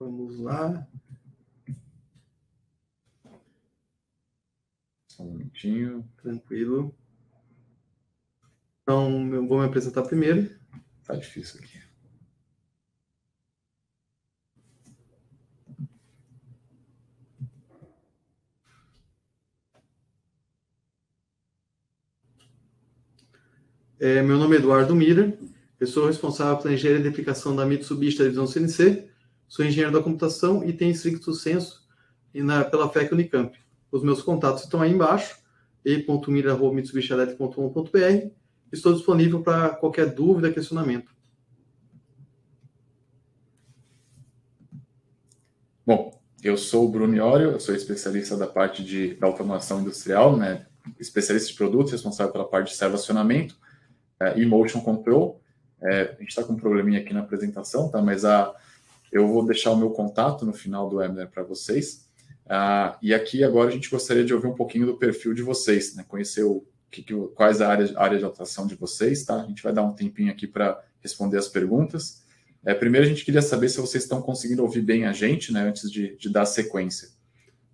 Vamos lá. Só um minutinho. Tranquilo. Então, eu vou me apresentar primeiro. Tá difícil aqui. Meu nome é Eduardo Mira. Eu sou responsável pela engenharia de aplicação da Mitsubishi da divisão CNC. Sou engenheiro da computação e tenho stricto sensu pela FEC Unicamp. Os meus contatos estão aí embaixo, e.mira@mitsubishielectric.com.br. Estou disponível para qualquer dúvida, questionamento. Bom, eu sou o Bruno Iorio, eu sou especialista da parte da automação industrial, né? Especialista de produtos, responsável pela parte de servo-acionamento e motion control. A gente está com um probleminha aqui na apresentação, tá? Mas eu vou deixar o meu contato no final do webinar para vocês. E aqui agora a gente gostaria de ouvir um pouquinho do perfil de vocês, né? Conhecer quais a área de atuação de vocês, tá? A gente vai dar um tempinho aqui para responder as perguntas. Primeiro a gente queria saber se vocês estão conseguindo ouvir bem a gente, né? Antes de dar sequência.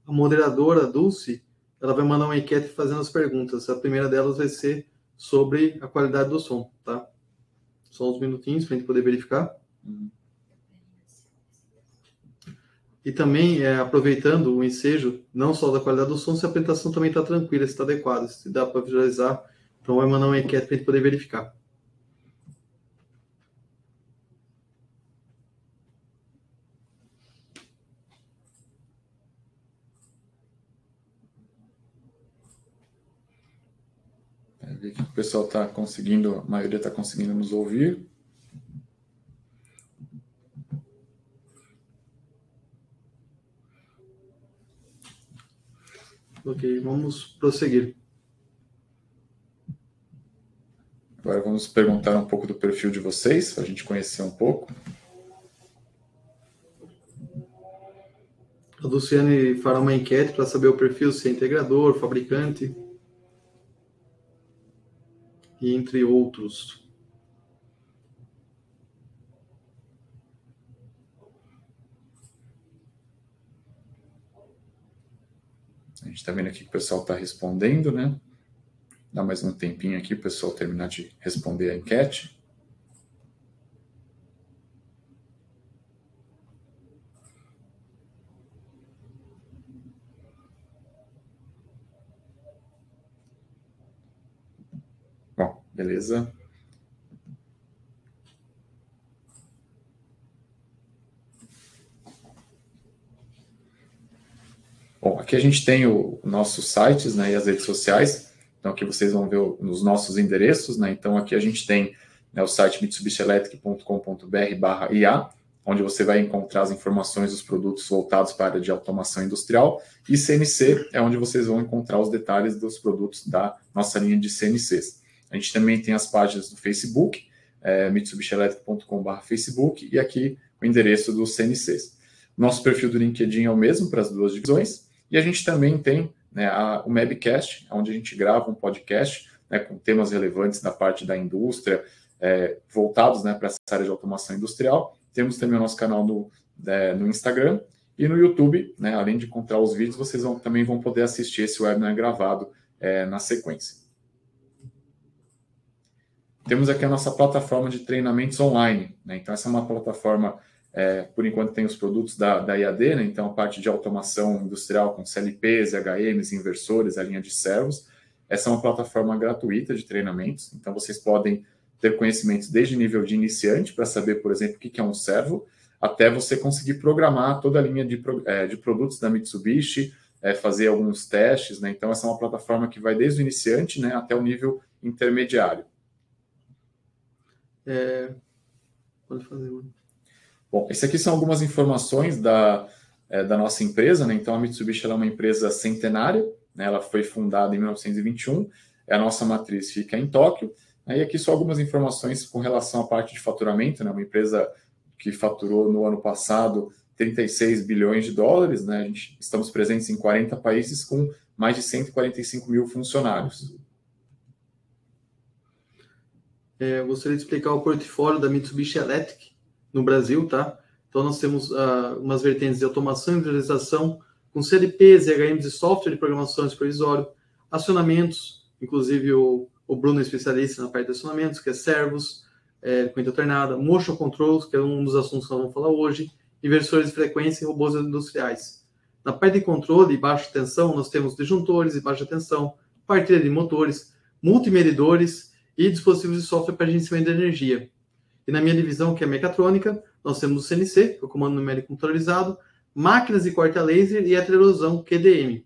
A moderadora, a Dulce, ela vai mandar uma enquete fazendo as perguntas. A primeira delas vai ser sobre a qualidade do som, tá? Só uns minutinhos para a gente poder verificar. E também, aproveitando o ensejo, não só da qualidade do som, se a apresentação também está tranquila, se está adequada, se dá para visualizar. Então, vai mandar uma enquete para a gente poder verificar. Ver que o pessoal está conseguindo, a maioria está conseguindo nos ouvir. Ok, vamos prosseguir. Agora vamos perguntar um pouco do perfil de vocês, para a gente conhecer um pouco. A Luciane fará uma enquete para saber o perfil, se é integrador, fabricante, e entre outros. A gente está vendo aqui que o pessoal está respondendo, né? Dá mais um tempinho aqui para o pessoal terminar de responder a enquete. Bom, beleza. Bom, aqui a gente tem os nossos sites, né, e as redes sociais. Então aqui vocês vão ver os nossos endereços, né? Então aqui a gente tem, né, o site mitsubishielectric.com.br/IA, onde você vai encontrar as informações dos produtos voltados para a área de automação industrial, e CNC é onde vocês vão encontrar os detalhes dos produtos da nossa linha de CNCs. A gente também tem as páginas do Facebook, mitsubishielectric.com/Facebook, e aqui o endereço dos CNCs. Nosso perfil do LinkedIn é o mesmo para as duas divisões, e a gente também tem, né, o Mabcast, onde a gente grava um podcast, né, com temas relevantes da parte da indústria, voltados, né, para essa área de automação industrial. Temos também o nosso canal no Instagram e no YouTube, né, além de encontrar os vídeos, vocês também vão poder assistir esse webinar gravado na sequência. Temos aqui a nossa plataforma de treinamentos online, né? Então essa é uma plataforma, por enquanto tem os produtos da IAD, né? Então a parte de automação industrial com CLPs, HMs, inversores, a linha de servos. Essa é uma plataforma gratuita de treinamentos, então vocês podem ter conhecimentos desde nível de iniciante, para saber, por exemplo, o que é um servo, até você conseguir programar toda a linha de produtos da Mitsubishi, fazer alguns testes, né? Então essa é uma plataforma que vai desde o iniciante, né, até o nível intermediário. Pode fazer. Bom, esse aqui são algumas informações da nossa empresa, né? Então a Mitsubishi é uma empresa centenária, né? Ela foi fundada em 1921, a nossa matriz fica em Tóquio, né? E aqui só algumas informações com relação à parte de faturamento, né? Uma empresa que faturou no ano passado 36 bilhões de dólares, né? Estamos presentes em 40 países com mais de 145 mil funcionários. Eu gostaria de explicar o portfólio da Mitsubishi Electric no Brasil, tá? Então, nós temos umas vertentes de automação e industrialização, com CLPs, EHMs e software de programação supervisório, acionamentos, inclusive o Bruno é especialista na parte de acionamentos, que é servos, corrente alternada, motion controls, que é um dos assuntos que nós vamos falar hoje, inversores de frequência e robôs industriais. Na parte de controle e baixa tensão, nós temos disjuntores e baixa tensão, partilha de motores, multimedidores e dispositivos de software para gerenciamento de energia. E na minha divisão, que é mecatrônica, nós temos o CNC, que é o comando numérico computadorizado, máquinas de corte a laser e heterorosão, QDM.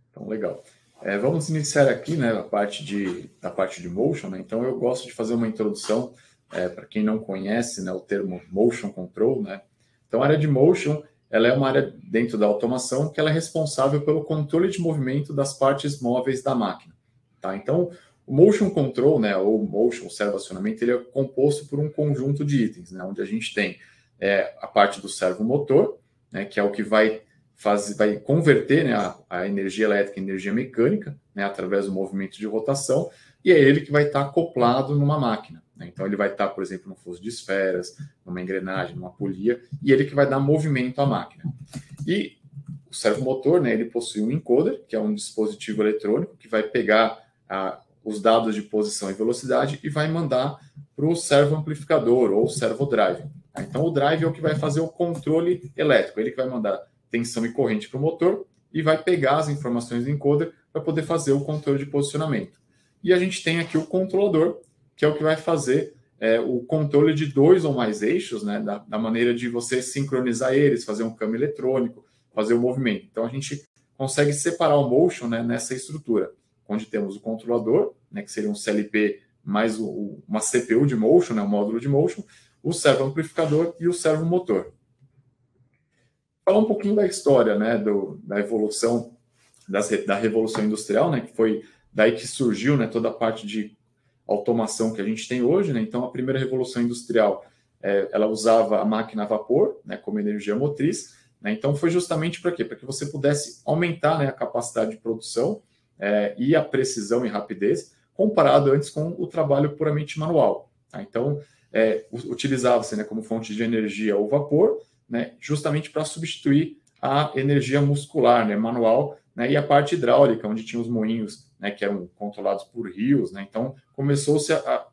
Então, legal. Vamos iniciar aqui, né, da parte de motion, né? Então, eu gosto de fazer uma introdução para quem não conhece, né, o termo motion control, né? Então, a área de motion, ela é uma área dentro da automação que ela é responsável pelo controle de movimento das partes móveis da máquina, tá? Então, o motion control, né, ou motion, servo-acionamento, ele é composto por um conjunto de itens, né, onde a gente tem a parte do servomotor, né, que é o que vai converter, né, a energia elétrica em energia mecânica, né, através do movimento de rotação, e é ele que vai estar acoplado numa máquina, né? Então, ele vai estar, por exemplo, no fluxo de esferas, numa engrenagem, numa polia, e ele que vai dar movimento à máquina. E o servomotor, né, ele possui um encoder, que é um dispositivo eletrônico, que vai pegar os dados de posição e velocidade e vai mandar para o servoamplificador ou servodrive. Então, o drive é o que vai fazer o controle elétrico, ele que vai mandar tensão e corrente para o motor e vai pegar as informações do encoder para poder fazer o controle de posicionamento. E a gente tem aqui o controlador, que é o que vai fazer o controle de 2 ou mais eixos, né, da maneira de você sincronizar eles, fazer um câmbio eletrônico, fazer o movimento. Então, a gente consegue separar o motion, né, nessa estrutura, onde temos o controlador, né, que seria um CLP mais uma CPU de motion, né, um módulo de motion, o servoamplificador e o servomotor. Falar um pouquinho da história, né, da evolução, da Revolução Industrial, né, que foi daí que surgiu, né, toda a parte de automação que a gente tem hoje, né? Então, a primeira Revolução Industrial, ela usava a máquina a vapor, né, como energia motriz, né? Então, foi justamente para quê? Para que você pudesse aumentar, né, a capacidade de produção e a precisão e rapidez, comparado antes com o trabalho puramente manual, tá? Então, utilizava-se, né, como fonte de energia o vapor, né, justamente para substituir a energia muscular, né, manual, né, e a parte hidráulica, onde tinha os moinhos, né, que eram controlados por rios, né? Então, começou-se a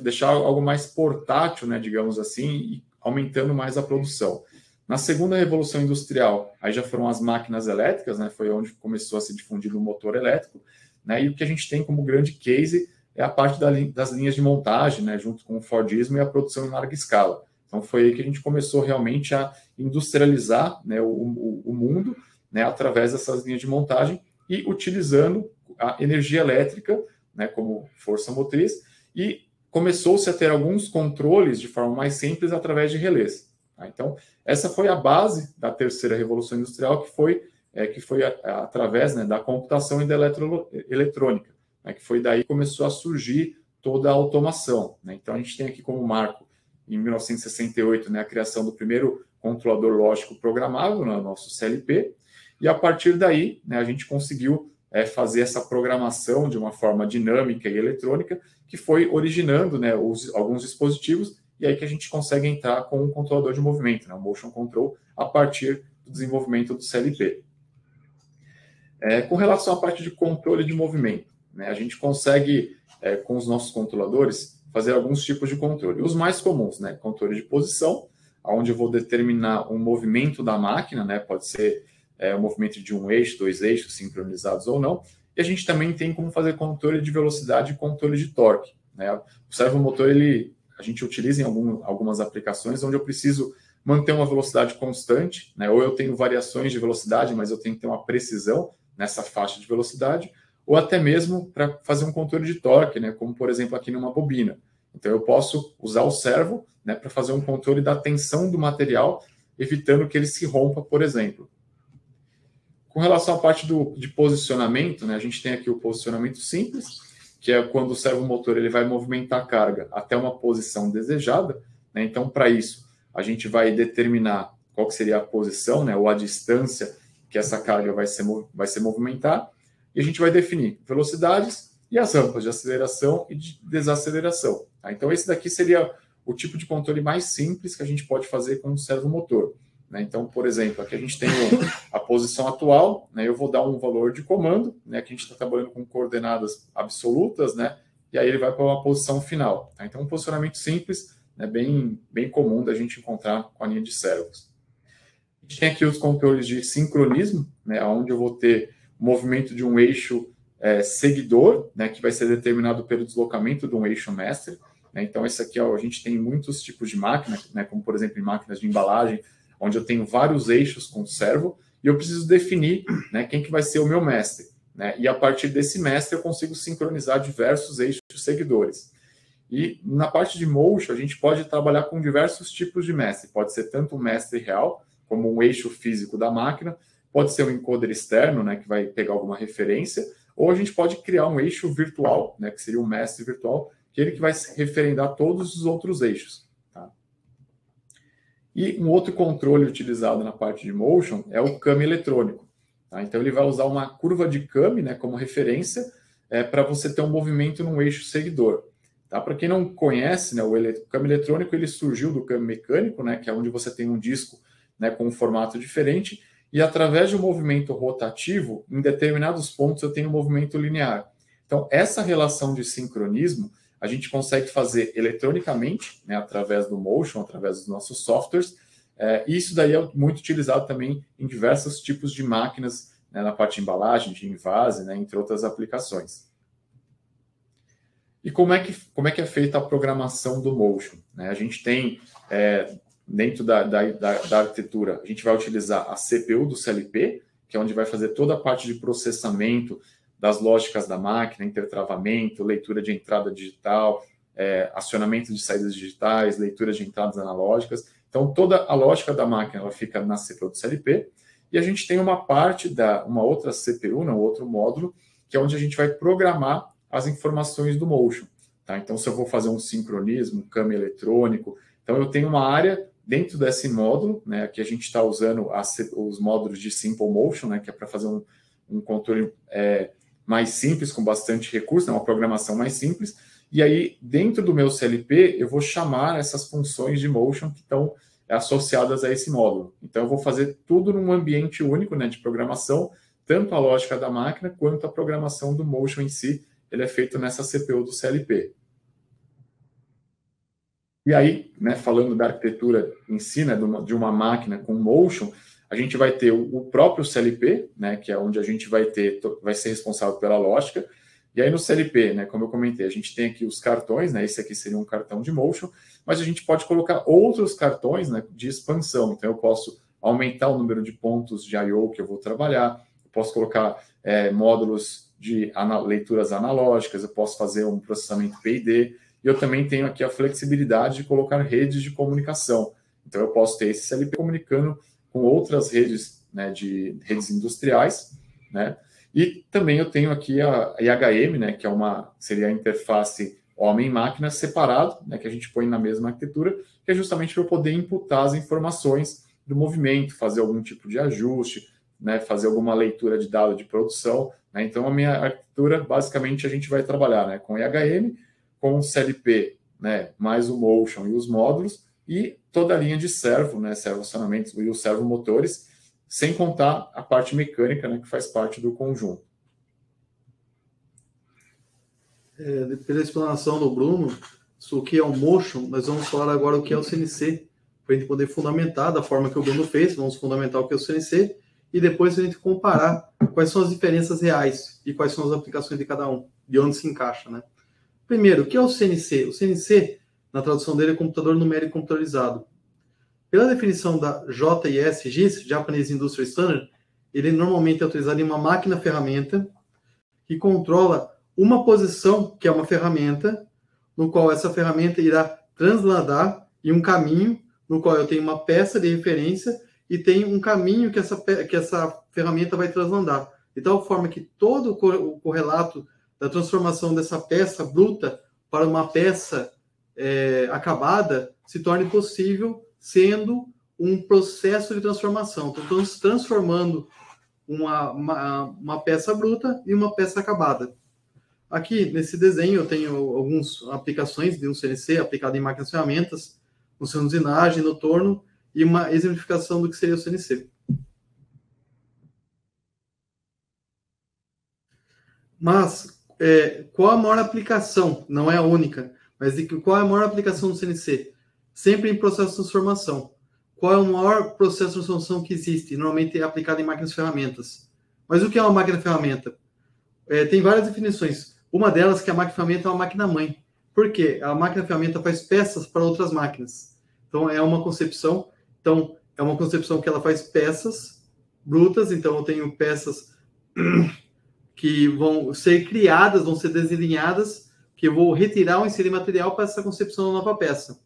deixar algo mais portátil, né, digamos assim, e aumentando mais a produção. Na segunda Revolução Industrial, aí já foram as máquinas elétricas, né, foi onde começou a se difundir o motor elétrico, né, e o que a gente tem como grande case é a parte das linhas de montagem, né, junto com o Fordismo e a produção em larga escala. Então, foi aí que a gente começou realmente a industrializar, né, o mundo, né, através dessas linhas de montagem e utilizando a energia elétrica, né, como força motriz, e começou-se a ter alguns controles de forma mais simples através de relés. Tá? Então, essa foi a base da terceira Revolução Industrial, que foi através, né, da computação e da eletrônica, né, que foi daí que começou a surgir toda a automação. Né? Então, a gente tem aqui como marco, em 1968, né, a criação do primeiro controlador lógico programável, né, nosso CLP, e a partir daí, né, a gente conseguiu fazer essa programação de uma forma dinâmica e eletrônica, que foi originando, né, alguns dispositivos, e aí que a gente consegue entrar com um controlador de movimento, né, um motion control, a partir do desenvolvimento do CLP. Com relação à parte de controle de movimento, né, a gente consegue, com os nossos controladores, fazer alguns tipos de controle. Os mais comuns, né, controle de posição, onde eu vou determinar um movimento da máquina, né, pode ser o movimento de um eixo, 2 eixos sincronizados ou não. E a gente também tem como fazer controle de velocidade e controle de torque, né? O servomotor, a gente utiliza em algumas aplicações onde eu preciso manter uma velocidade constante, né? Ou eu tenho variações de velocidade, mas eu tenho que ter uma precisão nessa faixa de velocidade, ou até mesmo para fazer um controle de torque, né? Como, por exemplo, aqui numa bobina. Então, eu posso usar o servo, né, para fazer um controle da tensão do material, evitando que ele se rompa, por exemplo. Com relação à parte de posicionamento, né, a gente tem aqui o posicionamento simples, que é quando o servomotor ele vai movimentar a carga até uma posição desejada, né? Então, para isso, a gente vai determinar qual que seria a posição, né, ou a distância que essa carga vai se movimentar, e a gente vai definir velocidades e as rampas de aceleração e de desaceleração. Tá? Então, esse daqui seria o tipo de controle mais simples que a gente pode fazer com o servomotor. Né? Então, por exemplo, aqui a gente tem a posição atual, né? Eu vou dar um valor de comando, né? Aqui a gente está trabalhando com coordenadas absolutas, né? E aí ele vai para uma posição final. Tá? Então, um posicionamento simples, né? bem comum da gente encontrar com a linha de servos. A gente tem aqui os controles de sincronismo, né? Onde eu vou ter o movimento de um eixo seguidor, né? Que vai ser determinado pelo deslocamento de um eixo mestre. Né? Então, esse aqui, ó, a gente tem muitos tipos de máquina, né? Como, por exemplo, em máquinas de embalagem, onde eu tenho vários eixos com servo, e eu preciso definir, né, quem que vai ser o meu mestre. Né? E a partir desse mestre eu consigo sincronizar diversos eixos seguidores. E na parte de motion, a gente pode trabalhar com diversos tipos de mestre. Pode ser tanto um mestre real, como um eixo físico da máquina, pode ser um encoder externo, né, que vai pegar alguma referência, ou a gente pode criar um eixo virtual, né, que seria um mestre virtual, que ele que vai referendar todos os outros eixos. E um outro controle utilizado na parte de motion é o CAM eletrônico. Tá? Então, ele vai usar uma curva de CAM, né, como referência para você ter um movimento num eixo seguidor. Tá? Para quem não conhece, né, o CAM eletrônico ele surgiu do CAM mecânico, né, que é onde você tem um disco, né, com um formato diferente, e através de um movimento rotativo, em determinados pontos eu tenho um movimento linear. Então, essa relação de sincronismo a gente consegue fazer eletronicamente, né, através do motion, através dos nossos softwares, e isso daí é muito utilizado também em diversos tipos de máquinas, né, na parte de embalagem, de envase, né, entre outras aplicações. E como é que é feita a programação do motion? Né? A gente tem, dentro da arquitetura, a gente vai utilizar a CPU do CLP, que é onde vai fazer toda a parte de processamento das lógicas da máquina, intertravamento, leitura de entrada digital, acionamento de saídas digitais, leitura de entradas analógicas. Então, toda a lógica da máquina ela fica na CPU do CLP, e a gente tem uma parte uma outra CPU, um outro módulo, que é onde a gente vai programar as informações do motion. Tá? Então, se eu vou fazer um sincronismo, um CAM eletrônico, então eu tenho uma área dentro desse módulo, né, aqui a gente está usando os módulos de Simple Motion, né, que é para fazer um controle mais simples, com bastante recurso, né, uma programação mais simples, e aí dentro do meu CLP eu vou chamar essas funções de motion que estão associadas a esse módulo. Então eu vou fazer tudo num ambiente único, né, de programação, tanto a lógica da máquina quanto a programação do motion em si, ele é feito nessa CPU do CLP. E aí, né, falando da arquitetura em si, né, de uma máquina com motion, a gente vai ter o próprio CLP, né, que é onde a gente vai ser responsável pela lógica. E aí no CLP, né, como eu comentei, a gente tem aqui os cartões, né, esse aqui seria um cartão de motion, mas a gente pode colocar outros cartões, né, de expansão. Então eu posso aumentar o número de pontos de I/O que eu vou trabalhar, eu posso colocar módulos de leituras analógicas, eu posso fazer um processamento PID, e eu também tenho aqui a flexibilidade de colocar redes de comunicação. Então eu posso ter esse CLP comunicando com outras redes, né, de redes industriais, né? E também eu tenho aqui a IHM, né, que seria a interface homem-máquina separado, né, que a gente põe na mesma arquitetura, que é justamente para eu poder imputar as informações do movimento, fazer algum tipo de ajuste, né, fazer alguma leitura de dado de produção. Né? Então a minha arquitetura, basicamente, a gente vai trabalhar, né, com IHM, com o CLP, né, mais o motion e os módulos, e toda a linha de servo, né, servo-acionamentos e os servomotores, sem contar a parte mecânica, né, que faz parte do conjunto. Pela explanação do Bruno, o que é o motion, nós vamos falar agora o que é o CNC, para a gente poder fundamentar da forma que o Bruno fez, vamos fundamentar o que é o CNC, e depois a gente comparar quais são as diferenças reais e quais são as aplicações de cada um, de onde se encaixa, né? Primeiro, o que é o CNC? O CNC, na tradução dele, é computador numérico computadorizado. Pela definição da JIS, GIS, Japanese Industrial Standard, ele normalmente é utilizado em uma máquina-ferramenta que controla uma posição, que é uma ferramenta, no qual essa ferramenta irá transladar em um caminho, no qual eu tenho uma peça de referência e tenho um caminho que essa ferramenta vai transladar. De tal forma que todo o correlato da transformação dessa peça bruta para uma peça acabada se torne possível sendo um processo de transformação. Então, estamos transformando uma peça bruta em uma peça acabada. Aqui, nesse desenho, eu tenho algumas aplicações de um CNC aplicado em máquinas e ferramentas, no seu usinagem, no torno, e uma exemplificação do que seria o CNC. Mas, qual a maior aplicação? Não é a única, mas qual é a maior aplicação do CNC? Sempre em processo de transformação. Qual é o maior processo de transformação que existe? Normalmente é aplicado em máquinas e ferramentas. Mas o que é uma máquina e ferramenta? Tem várias definições. Uma delas é que a máquina e ferramenta é uma máquina-mãe. Por quê? A máquina e ferramenta faz peças para outras máquinas. Então, é uma concepção. Então, é uma concepção que ela faz peças brutas. Então, eu tenho peças que vão ser criadas, vão ser desenhadas, que eu vou retirar ou inserir material para essa concepção da nova peça.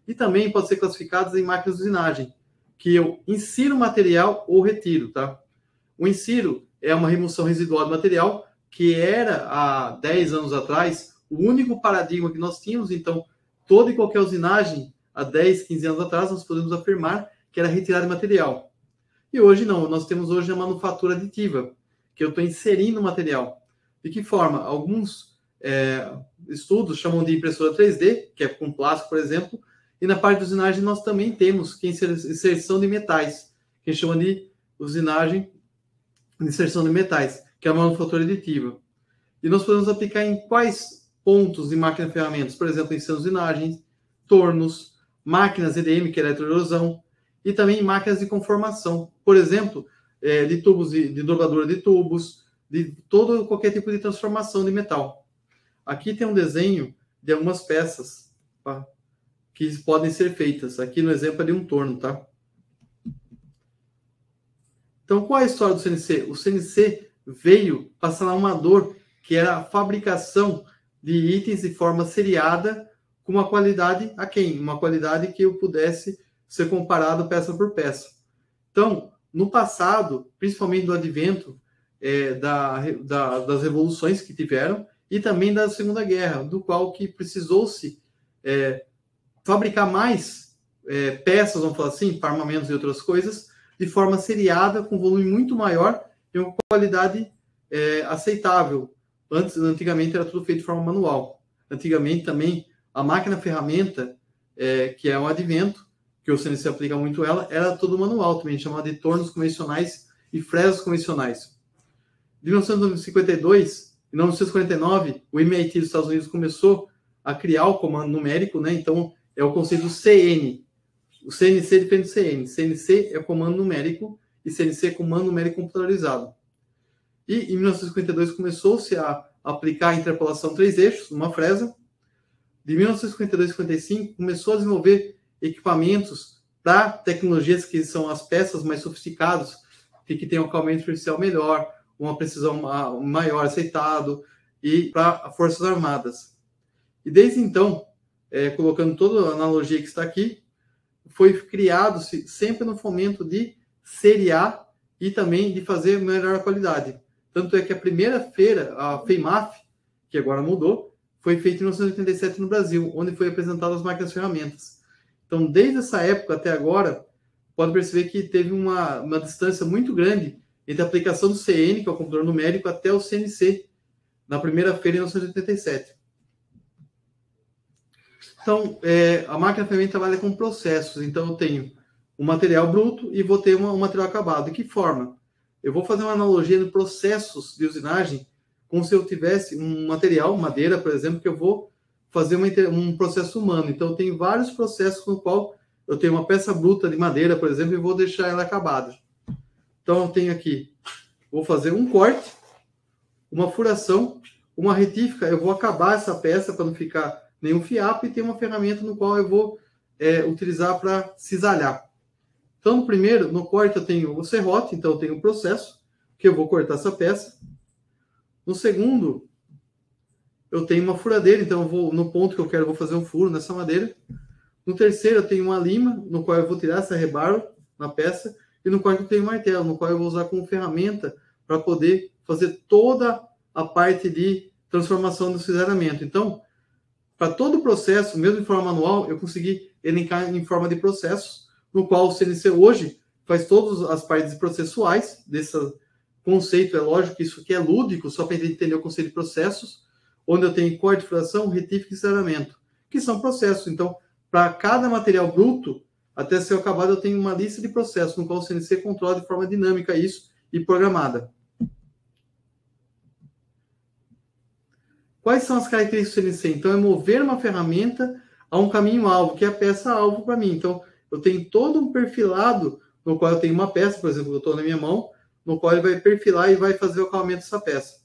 E também pode ser classificadas em máquinas de usinagem, que eu insiro material ou retiro, tá? O insiro é uma remoção residual do material, que era, há 10 anos atrás, o único paradigma que nós tínhamos. Então, toda e qualquer usinagem, há 10, 15 anos atrás, nós podemos afirmar que era retirada de material. E hoje não, nós temos hoje a manufatura aditiva, que eu estou inserindo material. De que forma? Alguns estudos chamam de impressora 3D, que é com plástico, por exemplo, e na parte de usinagem nós também temos que inserção de metais, que a gente chama de usinagem de inserção de metais, que é a manufatura aditiva. E nós podemos aplicar em quais pontos de máquina e ferramentas? Por exemplo, em usinagens, tornos, máquinas EDM, que é eletroerosão, e também máquinas de conformação. Por exemplo, de tubos, de dobradura de tubos, de qualquer tipo de transformação de metal. Aqui tem um desenho de algumas peças, tá, que podem ser feitas. Aqui no exemplo é de um torno, tá? Então, qual é a história do CNC? O CNC veio passar uma dor que era a fabricação de itens de forma seriada com uma qualidade aquém, uma qualidade que eu pudesse ser comparado peça por peça. Então, no passado, principalmente do advento das revoluções que tiveram e também da Segunda Guerra, do qual que precisou-se fabricar mais peças, vamos falar assim, para armamentos e outras coisas, de forma seriada, com volume muito maior e uma qualidade aceitável. Antigamente era tudo feito de forma manual. Antigamente também a máquina-ferramenta, que é um advento, que o CNC aplica muito ela, era todo manual também, chamado de tornos convencionais e fresas convencionais. De 1952 e 1949, o MIT dos Estados Unidos começou a criar o comando numérico, né? Então, é o conceito CN. O CNC é diferente do CN. CNC é comando numérico e CNC é comando numérico computadorizado. E em 1952 começou-se a aplicar a interpolação 3 eixos, numa fresa. De 1952 a 1955 começou a desenvolver equipamentos para tecnologias que são as peças mais sofisticadas, que tem um acabamento superficial melhor, uma precisão maior aceitado, e para forças armadas. E desde então, colocando toda a analogia que está aqui, foi criado sempre no fomento de seriar e também de fazer melhor a qualidade. Tanto é que a primeira feira, a FEIMAF, que agora mudou, foi feita em 1987 no Brasil, onde foi apresentado as máquinas e ferramentas. Então, desde essa época até agora, pode perceber que teve uma distância muito grande entre a aplicação do CN, que é o computador numérico, até o CNC, na primeira feira em 1987. Então, a máquina ferramenta trabalha com processos. Então, eu tenho um material bruto e vou ter um material acabado. De que forma? Eu vou fazer uma analogia de processos de usinagem, como se eu tivesse um material, madeira, por exemplo, que eu vou fazer um processo humano. Então, eu tenho vários processos no qual eu tenho uma peça bruta de madeira, por exemplo, e vou deixar ela acabada. Então, eu tenho aqui, vou fazer um corte, uma furação, uma retífica, eu vou acabar essa peça para não ficar nenhum fiapo, e tem uma ferramenta no qual eu vou utilizar para cisalhar. Então, no corte eu tenho o serrote, então eu tenho um processo que eu vou cortar essa peça. No segundo, eu tenho uma furadeira, então eu vou, no ponto que eu quero, eu vou fazer um furo nessa madeira. No terceiro, eu tenho uma lima, no qual eu vou tirar essa rebaro na peça. E no quarto, eu tenho um martelo, no qual eu vou usar como ferramenta para poder fazer toda a parte de transformação do cisalhamento. Então, para todo o processo, mesmo em forma manual, eu consegui elencar em forma de processos, no qual o CNC hoje faz todas as partes processuais desse conceito. É lógico que isso aqui é lúdico, só para entender o conceito de processos, onde eu tenho corte, furação, retífica e cerramento, que são processos. Então, para cada material bruto, até ser acabado, eu tenho uma lista de processos, no qual o CNC controla de forma dinâmica isso e programada. Quais são as características do CNC? Então, é mover uma ferramenta a um caminho-alvo, que é a peça-alvo para mim. Então, eu tenho todo um perfilado, no qual eu tenho uma peça, por exemplo, que eu estou na minha mão, no qual ele vai perfilar e vai fazer o acabamento dessa peça.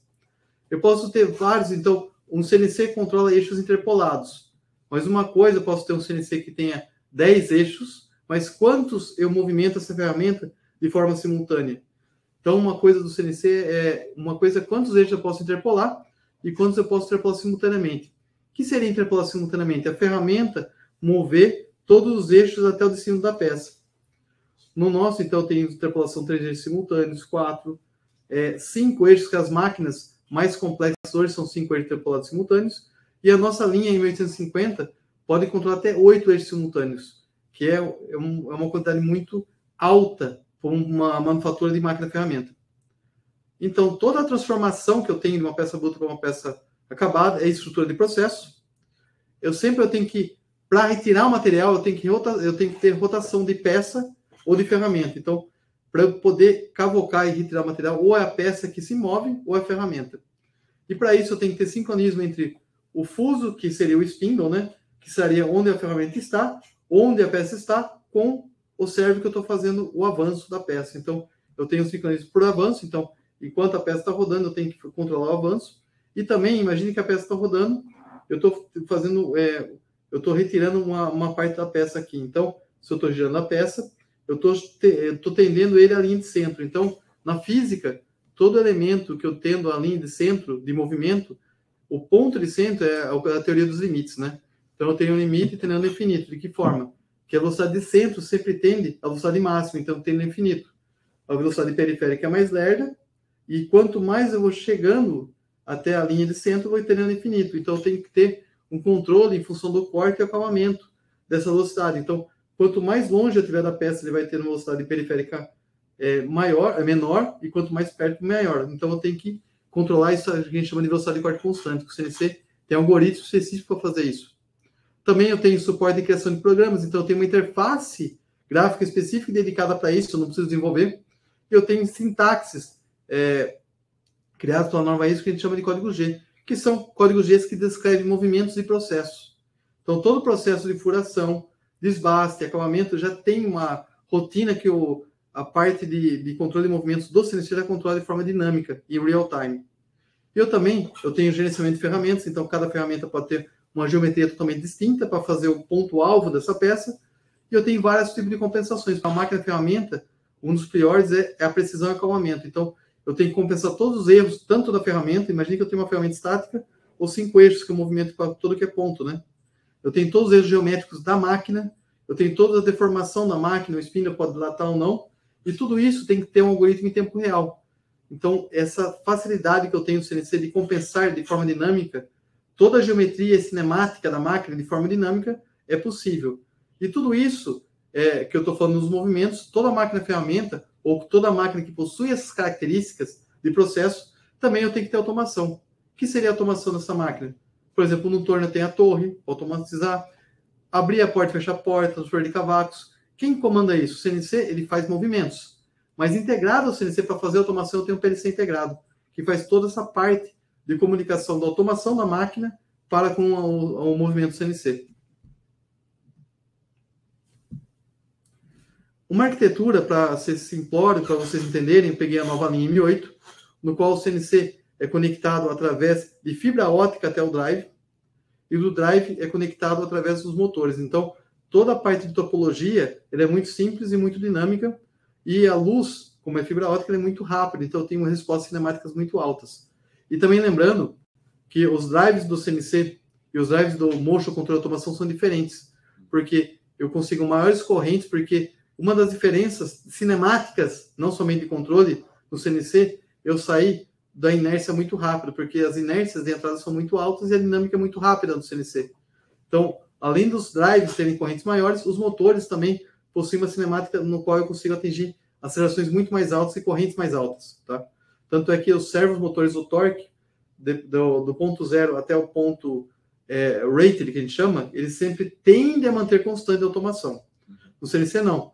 Eu posso ter vários, então, um CNC controla eixos interpolados. Mas uma coisa, eu posso ter um CNC que tenha 10 eixos, mas quantos eu movimento essa ferramenta de forma simultânea? Então, uma coisa do CNC é quantos eixos eu posso interpolar e quantos eu posso interpolar simultaneamente. O que seria interpolar simultaneamente? A ferramenta mover todos os eixos até o destino da peça. No nosso, então, eu tenho interpolação 3 eixos simultâneos, 4, 5 eixos, que as máquinas mais complexas hoje são 5 eixos interpolados simultâneos, e a nossa linha em 1850 pode controlar até 8 eixos simultâneos, que é uma quantidade muito alta para uma manufatura de máquina-ferramenta. Então, toda a transformação que eu tenho de uma peça bruta para uma peça acabada é estrutura de processo. Eu tenho que, para retirar o material, eu tenho que ter rotação de peça ou de ferramenta. Então, para eu poder cavocar e retirar o material, ou é a peça que se move, ou é a ferramenta. E para isso, eu tenho que ter sincronismo entre o fuso, que seria o spindle, né? Que seria onde a ferramenta está, onde a peça está, com o servo que eu estou fazendo o avanço da peça. Então, eu tenho sincronismo por avanço. Então, enquanto a peça está rodando, eu tenho que controlar o avanço. E também, imagine que a peça está rodando, eu estou retirando uma parte da peça aqui. Então, se eu estou girando a peça, eu estou tendendo ele à linha de centro. Então, na física, todo elemento que eu tendo à linha de centro, de movimento, o ponto de centro é a teoria dos limites, né? Então, eu tenho um limite tendendo ao infinito. De que forma? Que a velocidade de centro sempre tende à velocidade máxima, então tende ao infinito. A velocidade periférica é mais lerda, e quanto mais eu vou chegando até a linha de centro, eu vou tendendo ao infinito. Então, eu tenho que ter um controle em função do corte e acabamento dessa velocidade. Então, quanto mais longe eu estiver da peça, ele vai ter uma velocidade periférica menor, e quanto mais perto, maior. Então, eu tenho que controlar isso que a gente chama de velocidade de corte constante, que o CNC tem algoritmos específicos para fazer isso. Também eu tenho suporte de criação de programas, então eu tenho uma interface gráfica específica dedicada para isso, eu não preciso desenvolver. E eu tenho sintaxes criadas pela norma ISO, que a gente chama de código G, que são códigos G que descrevem movimentos e processos. Então, todo o processo de furação, desbaste, acabamento, já tem uma rotina que a parte de controle de movimentos do CNC já controla de forma dinâmica e real time. Eu tenho gerenciamento de ferramentas, então cada ferramenta pode ter uma geometria totalmente distinta para fazer o ponto-alvo dessa peça, e eu tenho vários tipos de compensações. Para a máquina-ferramenta, um dos piores é a precisão e acalmamento. Então, eu tenho que compensar todos os erros, tanto da ferramenta, imagine que eu tenho uma ferramenta estática, ou 5 eixos, que é o movimento para tudo que é ponto, né? Eu tenho todos os erros geométricos da máquina, eu tenho toda a deformação da máquina, o spindle pode dilatar ou não, e tudo isso tem que ter um algoritmo em tempo real. Então, essa facilidade que eu tenho no CNC de compensar de forma dinâmica, toda a geometria cinemática da máquina de forma dinâmica é possível. E tudo isso que eu estou falando nos movimentos, toda máquina-ferramenta, ou toda máquina que possui essas características de processo, também eu tenho que ter automação. O que seria a automação dessa máquina? Por exemplo, no torno eu tenho a torre, automatizar, abrir a porta e fechar a porta, transfer de cavacos. Quem comanda isso? O CNC, ele faz movimentos. Mas integrado ao CNC, para fazer a automação, eu tenho um PLC integrado, que faz toda essa parte de comunicação da automação da máquina para com o movimento CNC. Uma arquitetura, para ser simplório, para vocês entenderem, eu peguei a nova linha M8, no qual o CNC é conectado através de fibra ótica até o drive, e do drive é conectado através dos motores. Então, toda a parte de topologia ela é muito simples e muito dinâmica, e a luz, como é fibra ótica, ela é muito rápida, então eu tenho respostas cinemáticas muito altas. E também lembrando que os drives do CNC e os drives do Motion Control Automação são diferentes, porque eu consigo maiores correntes, porque uma das diferenças cinemáticas, não somente de controle, no CNC, eu saí da inércia muito rápido, porque as inércias de entrada são muito altas e a dinâmica é muito rápida no CNC. Então, além dos drives terem correntes maiores, os motores também possuem uma cinemática no qual eu consigo atingir acelerações muito mais altas e correntes mais altas, tá? Tanto é que os servos motores do torque do ponto 0 até o ponto rated, que a gente chama, ele sempre tende a manter constante a automação. No CNC, não.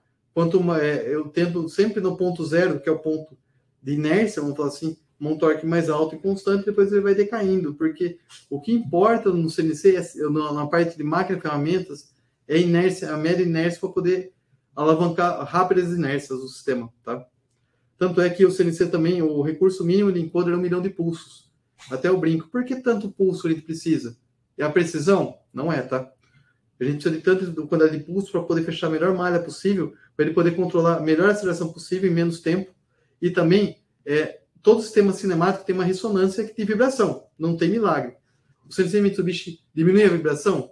Eu tento sempre no ponto 0, que é o ponto de inércia, vamos falar assim, um torque mais alto e constante, depois ele vai decaindo, porque o que importa no CNC, na parte de máquina e ferramentas, é a inércia, a média inércia para poder alavancar rápidas inércias do sistema, tá? Tanto é que o CNC também, o recurso mínimo de encoder é 1 milhão de pulsos. Até eu brinco, por que tanto pulso a gente precisa? É a precisão? Não é, tá? A gente precisa de tanta quantidade de pulso para poder fechar a melhor malha possível, para ele poder controlar a melhor aceleração possível em menos tempo. E também, todo sistema cinemático tem uma ressonância de vibração. Não tem milagre. O CNC Mitsubishi diminui a vibração?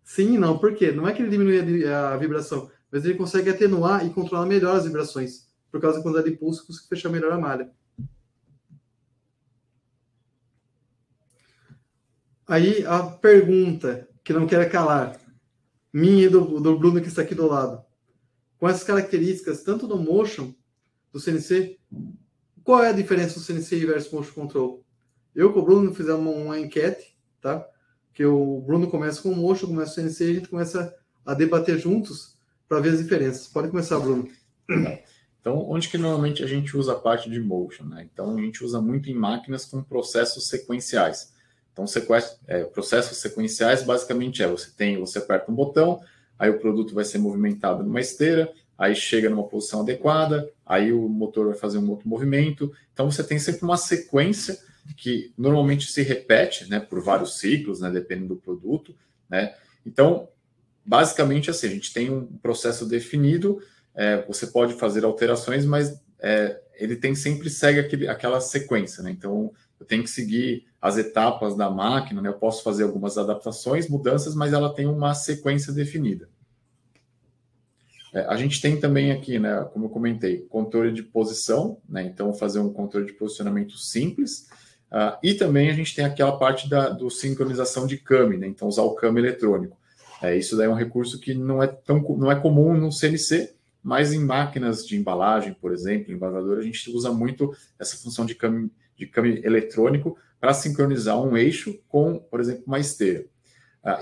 Sim e não. Por quê? Não é que ele diminui a vibração, mas ele consegue atenuar e controlar melhor as vibrações. Por causa da quantidade de pulso, consegue fechar melhor a malha. Aí a pergunta que não quer calar, minha e do Bruno que está aqui do lado. Com essas características, tanto do Motion, do CNC, qual é a diferença do CNC versus Motion Control? Eu com o Bruno fizemos uma enquete, tá? Que o Bruno começa com o Motion, começa com o CNC, e a gente começa a debater juntos para ver as diferenças. Pode começar, Bruno. Então, onde que normalmente a gente usa a parte de Motion, né? Então, a gente usa muito em máquinas com processos sequenciais. Então, processos sequenciais basicamente você aperta um botão, aí o produto vai ser movimentado numa esteira, aí chega numa posição adequada, aí o motor vai fazer um outro movimento. Então, você tem sempre uma sequência que normalmente se repete, né, por vários ciclos, né, dependendo do produto, né? Então, basicamente assim, a gente tem um processo definido, você pode fazer alterações, mas ele sempre segue aquela sequência, né? Então, eu tenho que seguir as etapas da máquina, né? Eu posso fazer algumas adaptações, mudanças, mas ela tem uma sequência definida. A gente tem também aqui, né, como eu comentei, controle de posição, né? Então, fazer um controle de posicionamento simples. E também a gente tem aquela parte do sincronização de CAM, né? Então, usar o CAM eletrônico. Isso daí é um recurso que não é comum no CNC, mas em máquinas de embalagem, por exemplo, embalagador, a gente usa muito essa função de CAM eletrônico para sincronizar um eixo com, por exemplo, uma esteira.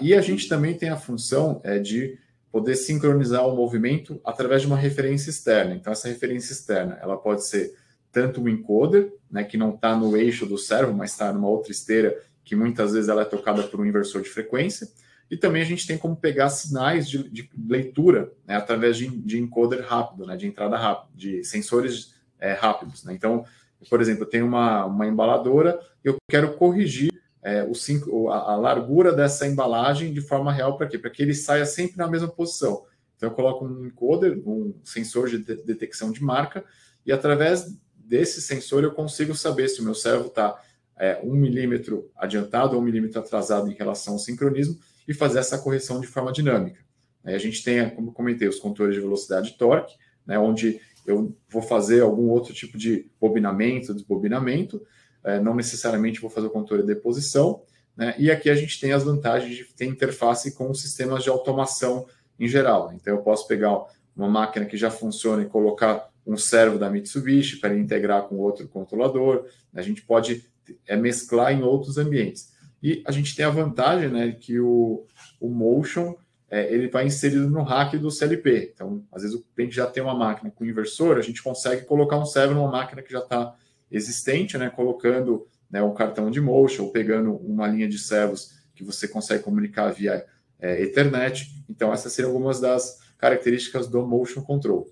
E a gente também tem a função de poder sincronizar o movimento através de uma referência externa. Então, essa referência externa, ela pode ser tanto um encoder, né, que não está no eixo do servo, mas está numa outra esteira, que muitas vezes ela é tocada por um inversor de frequência. E também a gente tem como pegar sinais de leitura, né, através de encoder rápido, né, de entrada rápida, de sensores rápidos, né? Então, por exemplo, eu tenho uma embaladora e eu quero corrigir a largura dessa embalagem de forma real. Para quê? Para que ele saia sempre na mesma posição. Então, eu coloco um encoder, um sensor de detecção de marca, e através desse sensor eu consigo saber se o meu servo está 1 milímetro adiantado ou 1 milímetro atrasado em relação ao sincronismo e fazer essa correção de forma dinâmica. A gente tem, como eu comentei, os controles de velocidade e torque, né, onde eu vou fazer algum outro tipo de bobinamento, desbobinamento, não necessariamente vou fazer o controle de posição, né, e aqui a gente tem as vantagens de ter interface com os sistemas de automação em geral. Então eu posso pegar uma máquina que já funciona e colocar um servo da Mitsubishi para integrar com outro controlador, a gente pode mesclar em outros ambientes. E a gente tem a vantagem, né, que o Motion ele vai inserido no rack do CLP. Então, às vezes o cliente já tem uma máquina com inversor, a gente consegue colocar um servo numa máquina que já está existente, né, colocando, né, um cartão de Motion, ou pegando uma linha de servos que você consegue comunicar via Ethernet. Então, essas seriam algumas das características do Motion Control.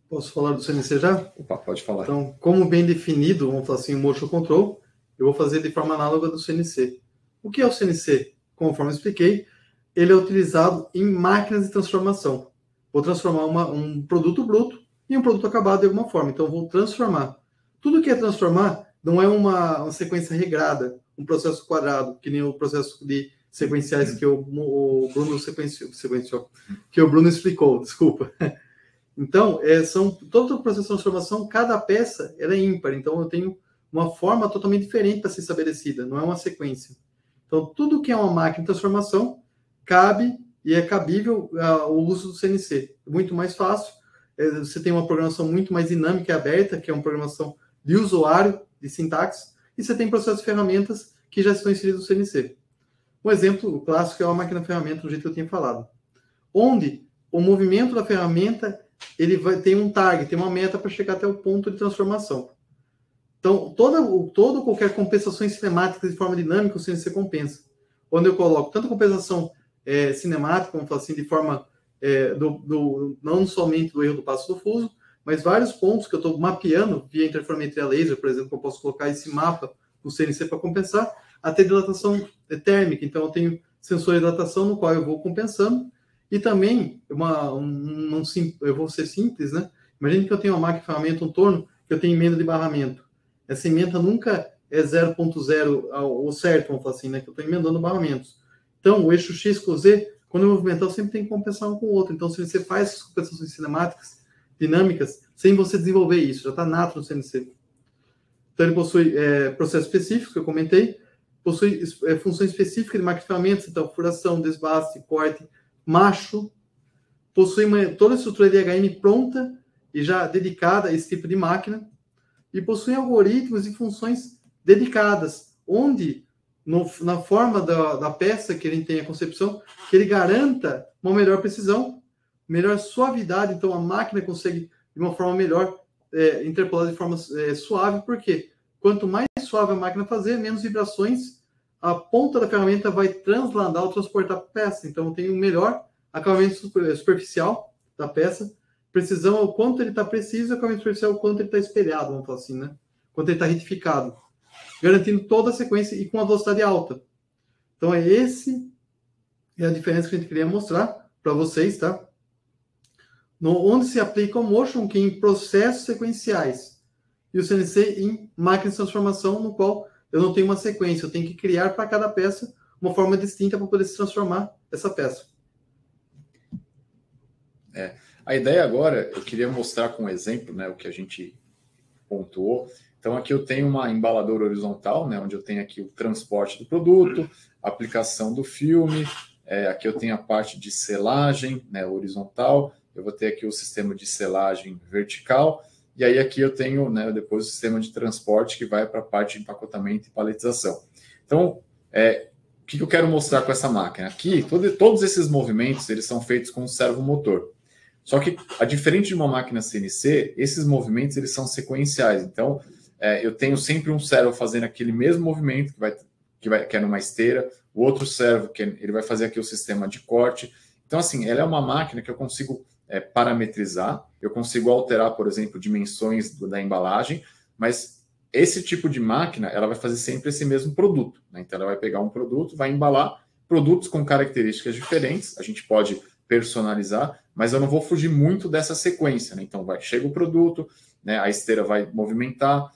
Posso falar do CNC já? Opa, pode falar. Então, como bem definido, vamos falar assim, o Motion Control, eu vou fazer de forma análoga do CNC. O que é o CNC? Conforme eu expliquei, ele é utilizado em máquinas de transformação. Vou transformar um produto bruto em um produto acabado de alguma forma. Então, vou transformar. Tudo que é transformar não é uma sequência regrada, um processo quadrado, que nem o processo de sequenciais que o Bruno sequenciou, que o Bruno explicou, desculpa. Então, todo o processo de transformação, cada peça ela é ímpar. Então, eu tenho uma forma totalmente diferente para ser estabelecida, não é uma sequência. Então, tudo que é uma máquina de transformação cabe e é cabível o uso do CNC. Muito mais fácil, você tem uma programação muito mais dinâmica e aberta, que é uma programação de usuário, de sintaxe, e você tem processos de ferramentas que já estão inseridos no CNC. Um exemplo clássico é a máquina-ferramenta, do jeito que eu tinha falado, onde o movimento da ferramenta ele tem um target, tem uma meta para chegar até o ponto de transformação. Então, qualquer compensação cinemática de forma dinâmica, o CNC compensa. Onde eu coloco tanto compensação cinemática, vamos falar assim, de forma não somente do erro do passo do fuso, mas vários pontos que eu estou mapeando via interferometria laser, por exemplo, que eu posso colocar esse mapa no CNC para compensar, até dilatação térmica. Então, eu tenho sensor de dilatação no qual eu vou compensando. E também, eu vou ser simples, né? Imagine que eu tenho uma máquina de ferramenta, um torno, que eu tenho emenda de barramento. Essa emenda nunca é 0.0 ou certo, vamos falar assim, né? Que eu estou emendando barramentos. Então, o eixo X com o Z, quando eu movimentar, eu sempre tenho que compensar um com o outro. Então, se você faz essas compensações cinemáticas, dinâmicas, sem você desenvolver isso, já está nato no CNC. Então, ele possui processos específicos, que eu comentei, possui funções específicas de máquina de ferramentas, então, furação, desbaste, corte, macho, possui toda a estrutura de HM pronta e já dedicada a esse tipo de máquina, e possui algoritmos e funções dedicadas, onde, na forma da peça que ele tem a concepção, que ele garanta uma melhor precisão, melhor suavidade, então a máquina consegue, de uma forma melhor, interpolar de forma suave, porque quanto mais suave a máquina fazer, menos vibrações a ponta da ferramenta vai transladar ou transportar a peça. Então, eu tenho um melhor acabamento superficial da peça, precisão é o quanto ele está preciso, acabamento superficial é o quanto ele está espelhado, vamos falar assim, né? Quanto ele está retificado, garantindo toda a sequência e com a velocidade alta. Então, é a diferença que a gente queria mostrar para vocês, tá? Onde se aplica o Motion, que é em processos sequenciais, e o CNC em máquina de transformação, no qual eu não tenho uma sequência, eu tenho que criar para cada peça uma forma distinta para poder se transformar essa peça. A ideia agora, eu queria mostrar com um exemplo, né, o que a gente pontuou. Então, aqui eu tenho uma embaladora horizontal, né, onde eu tenho aqui o transporte do produto, a aplicação do filme, aqui eu tenho a parte de selagem, né, horizontal, eu vou ter aqui o sistema de selagem vertical, e aí aqui eu tenho, né, depois o sistema de transporte que vai para a parte de empacotamento e paletização. Então, o que eu quero mostrar com essa máquina? Aqui, todos esses movimentos, eles são feitos com um servomotor. Só que, diferente de uma máquina CNC, esses movimentos eles são sequenciais. Então, eu tenho sempre um servo fazendo aquele mesmo movimento, que é numa esteira, o outro servo, ele vai fazer aqui o sistema de corte. Então, assim, ela é uma máquina que eu consigo parametrizar, eu consigo alterar, por exemplo, dimensões da embalagem, mas esse tipo de máquina, ela vai fazer sempre esse mesmo produto, né? Então, ela vai pegar um produto, vai embalar produtos com características diferentes, a gente pode personalizar, mas eu não vou fugir muito dessa sequência, né? Então, chega o produto, né? A esteira vai movimentar,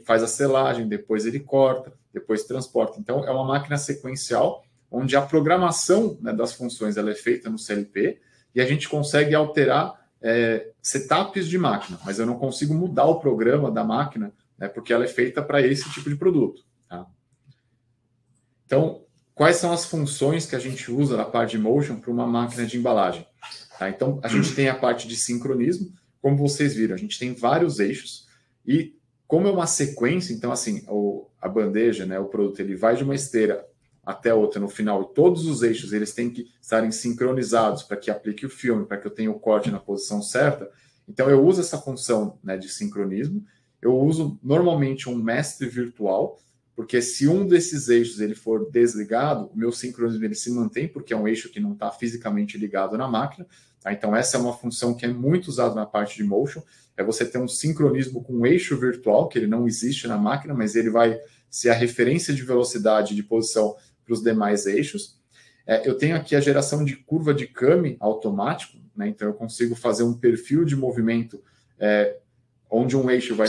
faz a selagem, depois ele corta, depois transporta. Então, é uma máquina sequencial, onde a programação, né, das funções ela é feita no CLP, e a gente consegue alterar setups de máquina, mas eu não consigo mudar o programa da máquina, né, porque ela é feita para esse tipo de produto. Tá? Então, quais são as funções que a gente usa na parte de motion para uma máquina de embalagem? Tá? Então, a gente tem a parte de sincronismo, como vocês viram, a gente tem vários eixos, e como é uma sequência, então, assim, a bandeja, né, o produto, ele vai de uma esteira até outra no final, e todos os eixos eles têm que estarem sincronizados para que aplique o filme, para que eu tenha o corte na posição certa. Então, eu uso essa função, né, de sincronismo. Eu uso normalmente um mestre virtual, porque se um desses eixos ele for desligado, o meu sincronismo ele se mantém, porque é um eixo que não está fisicamente ligado na máquina. Tá? Então, essa é uma função que é muito usada na parte de motion, é você ter um sincronismo com um eixo virtual, que ele não existe na máquina, mas ele vai ser a referência de velocidade e de posição para os demais eixos. Eu tenho aqui a geração de curva de Kami automático, né? Então eu consigo fazer um perfil de movimento onde um eixo vai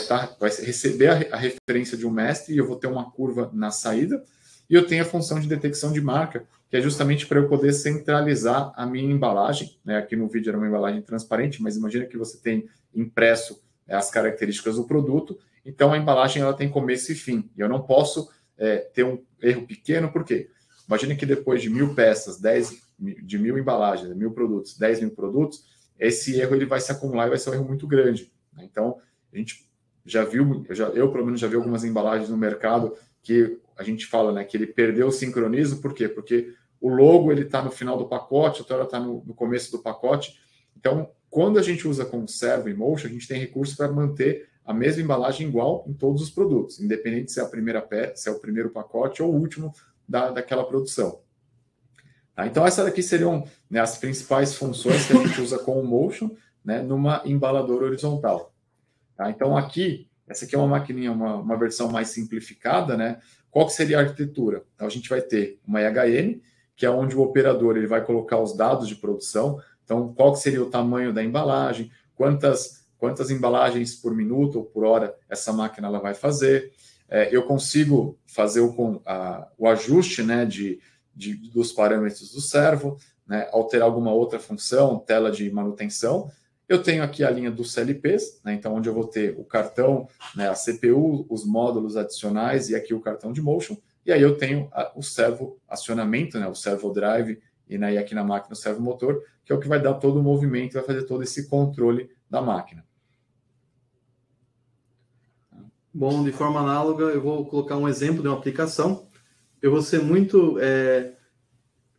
receber a referência de um mestre e eu vou ter uma curva na saída. E eu tenho a função de detecção de marca, que é justamente para eu poder centralizar a minha embalagem. Né? Aqui no vídeo era uma embalagem transparente, mas imagina que você tem impresso as características do produto, então a embalagem ela tem começo e fim. E eu não posso ter um erro pequeno, por quê? Imagina que depois de 1.000 peças, de 1.000 embalagens, 1.000 produtos, 10.000 produtos, esse erro ele vai se acumular e vai ser um erro muito grande. Né? Então, a gente eu pelo menos já vi algumas embalagens no mercado que a gente fala, né, que ele perdeu o sincronismo. Por quê? Porque o logo ele está no final do pacote, a tela está no começo do pacote. Então, quando a gente usa com Servo e Motion, a gente tem recurso para manter a mesma embalagem igual em todos os produtos, independente se é a primeira peça, se é o primeiro pacote ou o último daquela produção. Tá? Então, essas daqui seriam, né, as principais funções que a gente usa com o Motion, né, numa embaladora horizontal. Tá? Então, aqui, essa aqui é uma maquininha, uma versão mais simplificada, né? Qual que seria a arquitetura? Então, a gente vai ter uma IHM, que é onde o operador ele vai colocar os dados de produção. Então, qual que seria o tamanho da embalagem, quantas embalagens por minuto ou por hora essa máquina ela vai fazer. Eu consigo fazer o ajuste, né, dos parâmetros do servo, né, alterar alguma outra função, tela de manutenção. Eu tenho aqui a linha dos CLPs, né, então onde eu vou ter o cartão, né, a CPU, os módulos adicionais e aqui o cartão de motion. E aí eu tenho o servo acionamento, né, o servo drive, e aqui na máquina o servo motor, que é o que vai dar todo o movimento, vai fazer todo esse controle da máquina. Bom, de forma análoga, eu vou colocar um exemplo de uma aplicação. Eu vou ser muito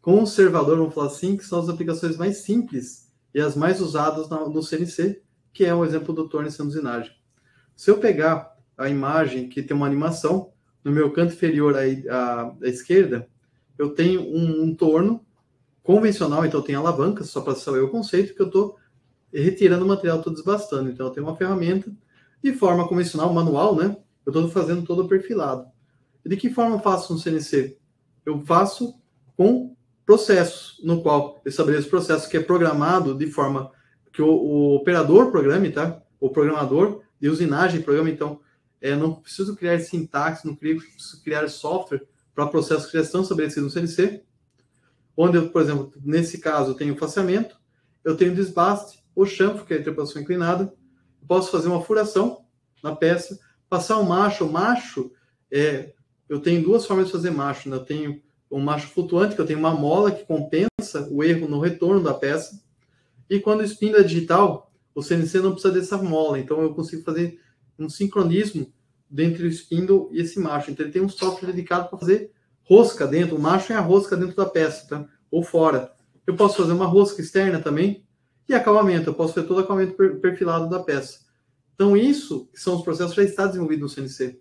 conservador, vamos falar assim, que são as aplicações mais simples e as mais usadas no CNC, que é o exemplo do torno e usinagem. Se eu pegar a imagem que tem uma animação, no meu canto inferior à esquerda, eu tenho um torno convencional, então eu tenho alavancas, só para saber o conceito, que eu estou retirando o material, estou desbastando. Então eu tenho uma ferramenta de forma convencional, manual, né? Eu estou fazendo todo perfilado. E de que forma eu faço no CNC? Eu faço com processos, no qual eu estabeleço processo que é programado de forma que o operador programe, tá? O programador de usinagem programa, então não preciso criar sintaxe, não preciso criar software para processos que já estão estabelecidos no CNC, onde eu, por exemplo, nesse caso eu tenho faceamento, eu tenho desbaste, o chanfro, que é a interpolação inclinada, posso fazer uma furação na peça, passar um macho. O macho, eu tenho duas formas de fazer macho, né? Eu tenho um macho flutuante, que eu tenho uma mola que compensa o erro no retorno da peça, e quando o espinho é digital, o CNC não precisa dessa mola, então eu consigo fazer um sincronismo entre o spindle e esse macho. Então ele tem um software dedicado para fazer rosca dentro, o macho é a rosca dentro da peça, tá? Ou fora. Eu posso fazer uma rosca externa também, e acabamento, eu posso fazer todo o acabamento perfilado da peça. Então isso, que são os processos, já está desenvolvido no CNC.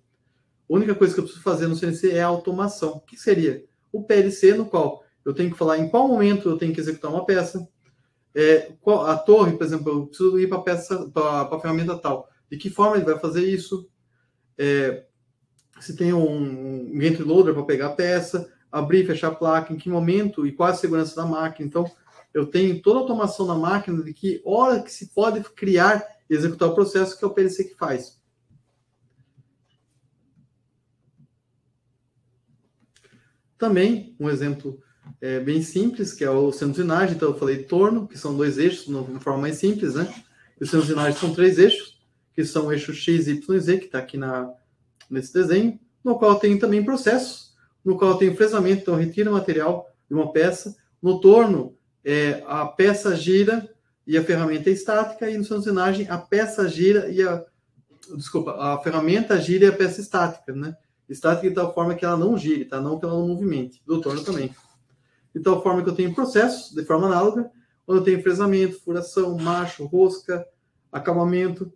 A única coisa que eu preciso fazer no CNC é a automação. O que seria? O PLC, no qual eu tenho que falar em qual momento eu tenho que executar uma peça. A torre, por exemplo, eu preciso ir para a ferramenta tal. De que forma ele vai fazer isso? Se tem um gantry loader para pegar a peça, abrir e fechar a placa, em que momento e qual a segurança da máquina. Então, eu tenho toda a automação na máquina de que hora que se pode criar e executar o processo, que é o PLC que faz. Também, um exemplo bem simples, que é o seno-usinagem. Então, eu falei torno, que são dois eixos, de forma mais simples, né? E o seno-usinagem são três eixos, que são o eixo X, Y e Z, que está aqui nesse desenho, no qual eu tenho também processos, no qual eu tenho fresamento, então eu retiro o material de uma peça. No torno, a peça gira e a ferramenta é estática, e no seno-usinagem a peça gira e a ferramenta gira e a peça estática, né? Estática de tal forma que ela não gire, tá? Não que ela não movimente. Do torno também. De tal forma que eu tenho processos, de forma análoga, onde eu tenho fresamento, furação, macho, rosca, acabamento.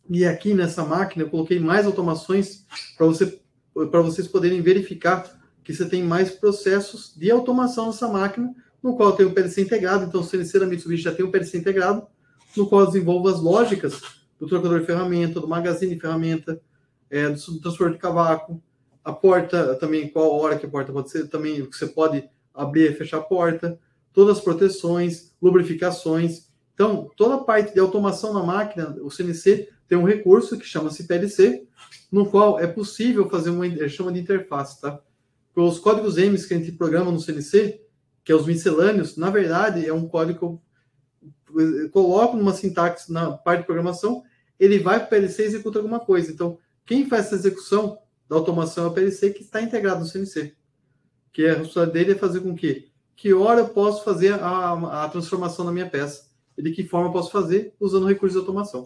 E aqui nessa máquina eu coloquei mais automações para vocês poderem verificar que você tem mais processos de automação nessa máquina, no qual eu tenho o PLC integrado. Então, o CNC da Mitsubishi já tem o PLC integrado, no qual eu desenvolvo as lógicas do trocador de ferramenta, do magazine de ferramenta, do transformador de cavaco, a porta também, qual hora que a porta pode ser, também você pode abrir e fechar a porta, todas as proteções, lubrificações. Então, toda a parte de automação na máquina, o CNC tem um recurso que chama-se PLC, no qual é possível fazer chama de interface, tá? Os códigos M que a gente programa no CNC, que é os miscelâneos, na verdade, é um código que eu coloco numa sintaxe na parte de programação, ele vai para o PLC e executa alguma coisa. Então, quem faz essa execução da automação é o PLC, que está integrado no CNC. Que a responsabilidade dele é fazer com que hora eu posso fazer a transformação na minha peça. E de que forma eu posso fazer usando recursos de automação.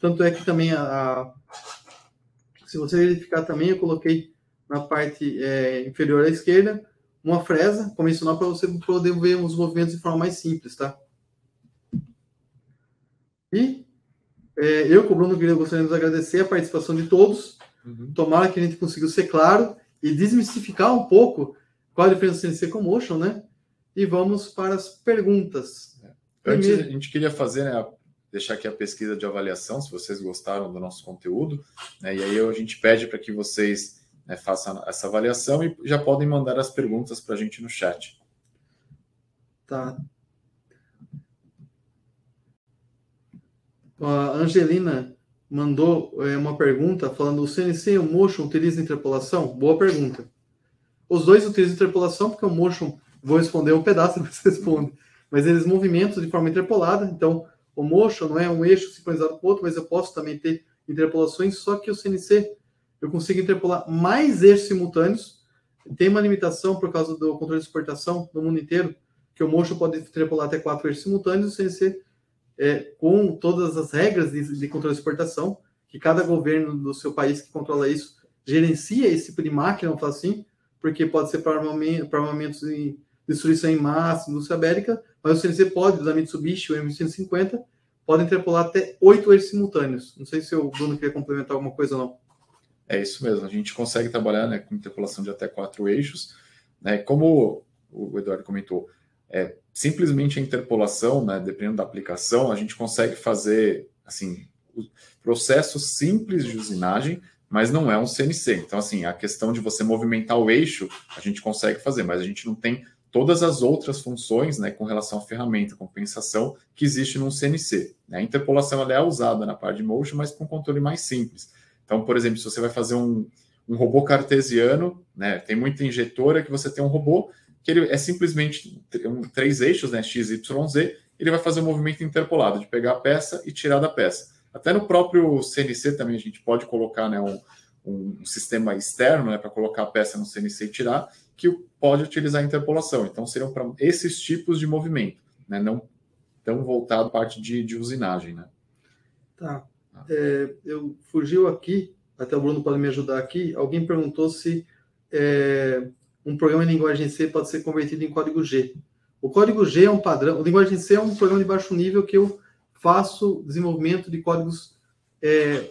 Tanto é que também, se você verificar também, eu coloquei na parte inferior à esquerda uma fresa convencional para você poder ver os movimentos de forma mais simples, tá? E eu, com o Bruno, gostaria de agradecer a participação de todos. Tomara que a gente consiga ser claro e desmistificar um pouco qual a diferença do CNC com o Motion, né? E vamos para as perguntas. Antes, a gente queria fazer, né, deixar aqui a pesquisa de avaliação, se vocês gostaram do nosso conteúdo, né, e aí a gente pede para que vocês, né, façam essa avaliação e já podem mandar as perguntas para a gente no chat. Tá. A Angelina mandou uma pergunta falando: o CNC e o Motion utilizam interpolação? Boa pergunta. Os dois utilizam interpolação, porque o Motion, vou responder um pedaço, você responde, mas eles movimentam de forma interpolada. Então, o Motion não é um eixo sincronizado com o outro, mas eu posso também ter interpolações, só que o CNC eu consigo interpolar mais eixos simultâneos. Tem uma limitação por causa do controle de exportação no mundo inteiro, que o Motion pode interpolar até 4 eixos simultâneos, o CNC com todas as regras de controle de exportação, que cada governo do seu país que controla isso gerencia esse tipo de máquina, vamos falar assim, porque pode ser para armamentos de destruição em massa, indústria bélica, mas o CNC pode, da Mitsubishi, o M150, pode interpolar até 8 eixos simultâneos. Não sei se o Bruno quer complementar alguma coisa ou não. É isso mesmo, a gente consegue trabalhar, né, com interpolação de até 4 eixos, né, como o Eduardo comentou, simplesmente a interpolação, né, dependendo da aplicação, a gente consegue fazer, assim, processos simples de usinagem, mas não é um CNC. Então, assim, a questão de você movimentar o eixo, a gente consegue fazer, mas a gente não tem todas as outras funções, né, com relação à ferramenta, compensação, que existe num CNC. Né? A interpolação ela é usada na parte de motion, mas com um controle mais simples. Então, por exemplo, se você vai fazer um robô cartesiano, né, tem muita injetora que você tem um robô que ele é simplesmente 3 eixos, né, X, Y, Z, ele vai fazer um movimento interpolado, de pegar a peça e tirar da peça. Até no próprio CNC também a gente pode colocar, né, um sistema externo, né, para colocar a peça no CNC e tirar, que pode utilizar a interpolação. Então, seriam para esses tipos de movimento, né, não tão voltado à parte de usinagem. Né? Tá. Eu fugiu aqui, até o Bruno pode me ajudar aqui, alguém perguntou se um programa em linguagem C pode ser convertido em código G. O código G é um padrão, o linguagem C é um programa de baixo nível que eu faço desenvolvimento de códigos,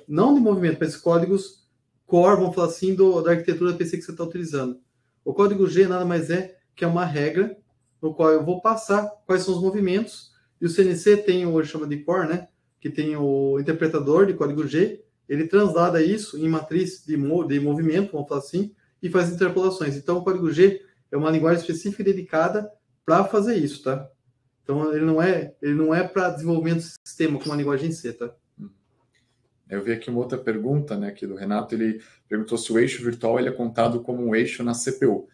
não de movimento, mas códigos core, vamos falar assim, da arquitetura PC que você está utilizando. O código G nada mais é que é uma regra no qual eu vou passar quais são os movimentos, e o CNC tem o chama de core, né, que tem o interpretador de código G, ele translada isso em matriz de movimento, vamos falar assim, e faz interpolações. Então, o código G é uma linguagem específica e dedicada para fazer isso, tá? Então, ele não é para desenvolvimento de sistema como a linguagem C, tá? Eu vi aqui uma outra pergunta, né, aqui do Renato, ele perguntou se o eixo virtual ele é contado como um eixo na CPU.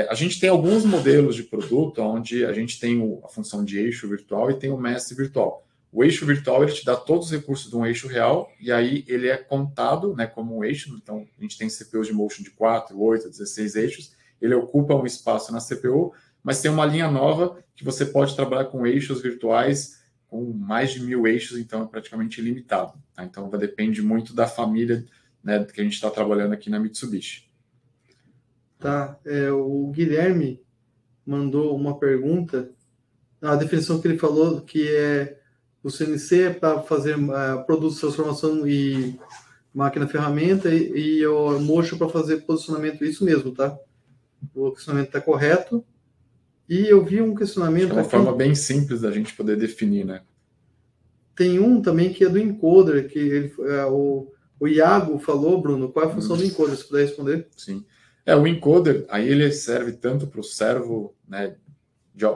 A gente tem alguns modelos de produto onde a gente tem a função de eixo virtual e tem o mestre virtual. O eixo virtual ele te dá todos os recursos de um eixo real e aí ele é contado, né, como um eixo. Então, a gente tem CPUs de motion de 4, 8, 16 eixos. Ele ocupa um espaço na CPU, mas tem uma linha nova que você pode trabalhar com eixos virtuais com mais de 1000 eixos, então é praticamente ilimitado. Tá? Então, depende muito da família, né, que a gente está trabalhando aqui na Mitsubishi. Tá. O Guilherme mandou uma pergunta. A definição que ele falou que o CNC é para fazer produtos de transformação e máquina-ferramenta e o Motion para fazer posicionamento. Isso mesmo, tá? O questionamento está correto. E eu vi um questionamento. É uma forma bem simples da gente poder definir, né? Tem um também que é do encoder, que o Iago falou, Bruno. Qual é a função do encoder? Se puder responder. Sim. O encoder, aí ele serve tanto para o servo, né,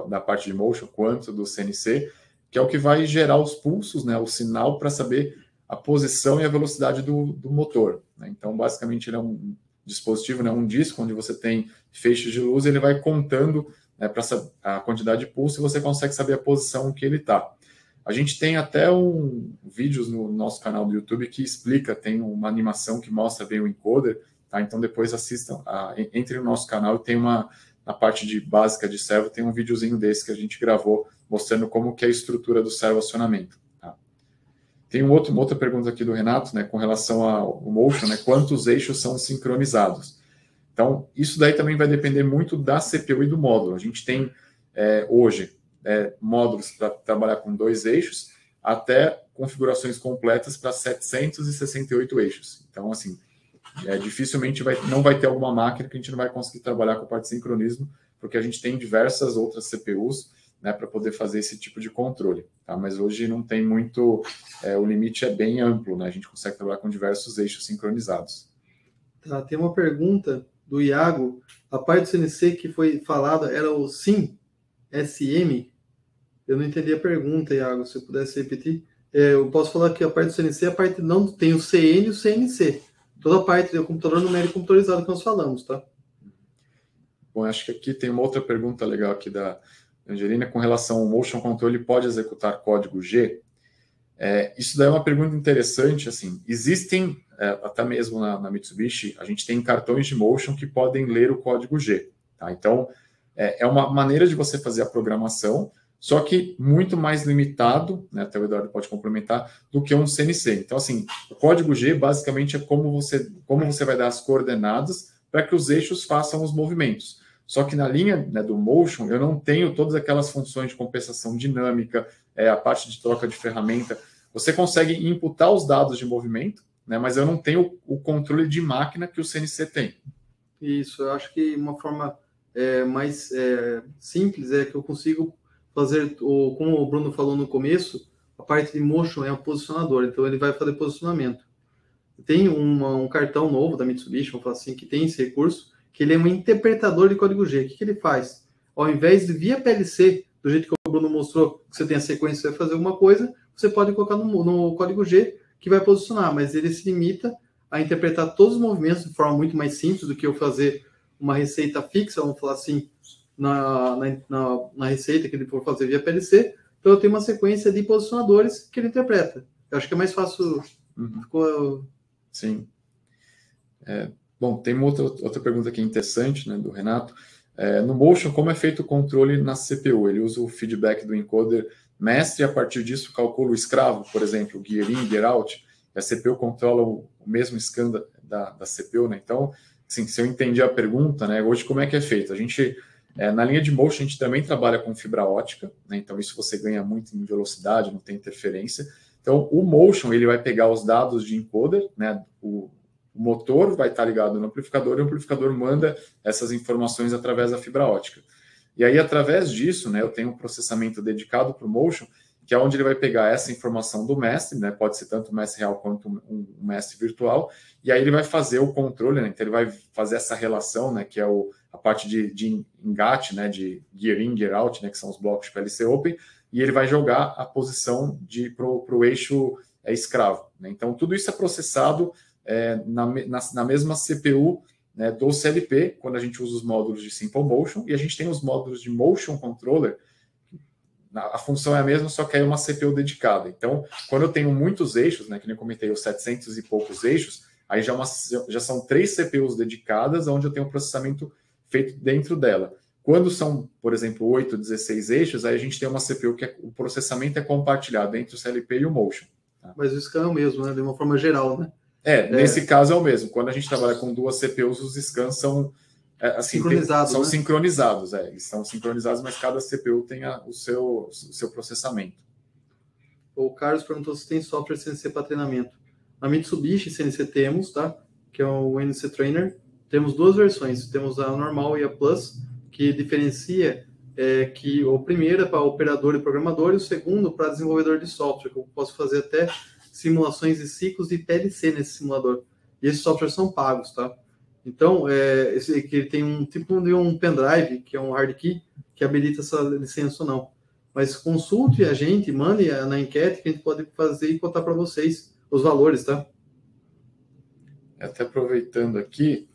da parte de motion, quanto do CNC, que é o que vai gerar os pulsos, né, o sinal para saber a posição e a velocidade do motor. Né? Então, basicamente, ele é um dispositivo, né, um disco onde você tem feixes de luz, ele vai contando, né, para a quantidade de pulso e você consegue saber a posição que ele está. A gente tem até vídeos no nosso canal do YouTube que explica, tem uma animação que mostra bem o encoder, tá? Então depois assistam, entre no nosso canal e tem na parte básica de servo, tem um videozinho desse que a gente gravou mostrando como que é a estrutura do servo acionamento. Tá? Tem uma outra pergunta aqui do Renato, né, com relação ao Motion, né, quantos eixos são sincronizados? Então, isso daí também vai depender muito da CPU e do módulo. A gente tem, hoje, módulos para trabalhar com 2 eixos, até configurações completas para 768 eixos. Então, assim, dificilmente não vai ter alguma máquina que a gente não vai conseguir trabalhar com a parte de sincronismo, porque a gente tem diversas outras CPUs, né, para poder fazer esse tipo de controle. Tá? Mas hoje não tem muito... o limite é bem amplo, né? A gente consegue trabalhar com diversos eixos sincronizados. Tá, tem uma pergunta do Iago. A parte do CNC que foi falada era o SIM, SM? Eu não entendi a pergunta, Iago, se eu pudesse repetir. Eu posso falar que a parte do CNC, a parte não tem o CN e o CNC. Toda a parte do computador numérico computadorizado que nós falamos, tá? Bom, acho que aqui tem uma outra pergunta legal aqui da Angelina com relação ao motion control, ele pode executar código G? Isso daí é uma pergunta interessante, assim, existem, até mesmo na Mitsubishi, a gente tem cartões de motion que podem ler o código G, tá? Então, é uma maneira de você fazer a programação, só que muito mais limitado, né, até o Eduardo pode complementar, do que um CNC. Então, assim, o código G basicamente é como você vai dar as coordenadas para que os eixos façam os movimentos. Só que na linha, né, do Motion, eu não tenho todas aquelas funções de compensação dinâmica, a parte de troca de ferramenta. Você consegue imputar os dados de movimento, né, mas eu não tenho o controle de máquina que o CNC tem. Isso, eu acho que uma forma mais simples é que eu consigo fazer, como o Bruno falou no começo, a parte de Motion é um posicionador, então ele vai fazer posicionamento. Tem um cartão novo da Mitsubishi, vamos falar assim, que tem esse recurso, que ele é um interpretador de código G. O que ele faz? Ao invés de via PLC, do jeito que o Bruno mostrou, que você tem a sequência, você vai fazer alguma coisa, você pode colocar no código G, que vai posicionar, mas ele se limita a interpretar todos os movimentos de forma muito mais simples do que eu fazer uma receita fixa, vamos falar assim, na receita que ele for fazer via PLC. Então eu tenho uma sequência de posicionadores que ele interpreta. Eu acho que é mais fácil. Sim. Bom, tem uma outra pergunta aqui interessante, né, do Renato. No Motion, como é feito o controle na CPU? Ele usa o feedback do encoder mestre e a partir disso calcula o escravo, por exemplo, o gear in, gear out, e a CPU controla o mesmo scan da CPU, né? Então, assim, se eu entendi a pergunta, né, hoje como é que é feito? A gente, na linha de Motion, a gente também trabalha com fibra ótica, né? Então isso você ganha muito em velocidade, não tem interferência. Então, o Motion, ele vai pegar os dados de encoder, né, o motor vai estar ligado no amplificador e o amplificador manda essas informações através da fibra ótica. E aí, através disso, né, eu tenho um processamento dedicado para o Motion, que é onde ele vai pegar essa informação do mestre, né, pode ser tanto um mestre real quanto um mestre virtual, e aí ele vai fazer o controle, né, então ele vai fazer essa relação, né, que é a parte de engate, né, de gear in, gear out, né, que são os blocos de PLC Open, e ele vai jogar a posição para o eixo escravo. Né? Então, tudo isso é processado na mesma CPU, né, do CLP, quando a gente usa os módulos de Simple Motion, e a gente tem os módulos de Motion Controller, a função é a mesma, só que aí é uma CPU dedicada. Então, quando eu tenho muitos eixos, né, que nem eu comentei, os 700 e poucos eixos, aí já são 3 CPUs dedicadas, onde eu tenho o processamento feito dentro dela. Quando são, por exemplo, 8, 16 eixos, aí a gente tem uma CPU que o processamento é compartilhado entre o CLP e o Motion. Tá? Mas o scan é o mesmo, né, de uma forma geral, né? Nesse caso é o mesmo. Quando a gente trabalha com 2 CPUs, os scans são assim, sincronizados, são né? sincronizados. Eles são sincronizados, mas cada CPU tem o seu processamento. O Carlos perguntou se tem software CNC para treinamento. Na Mitsubishi CNC temos, tá? Que é o NC Trainer. Temos 2 versões. Temos a normal e a Plus, que diferencia que o primeiro é para operador e programador e o segundo para desenvolvedor de software, que eu posso fazer até simulações de ciclos de PLC nesse simulador. E esses softwares são pagos, tá? Então, esse aqui tem um tipo de um pendrive, que é um hard key, que habilita essa licença ou não. Mas consulte a gente, mande na enquete que a gente pode fazer e contar para vocês os valores, tá? Até aproveitando aqui,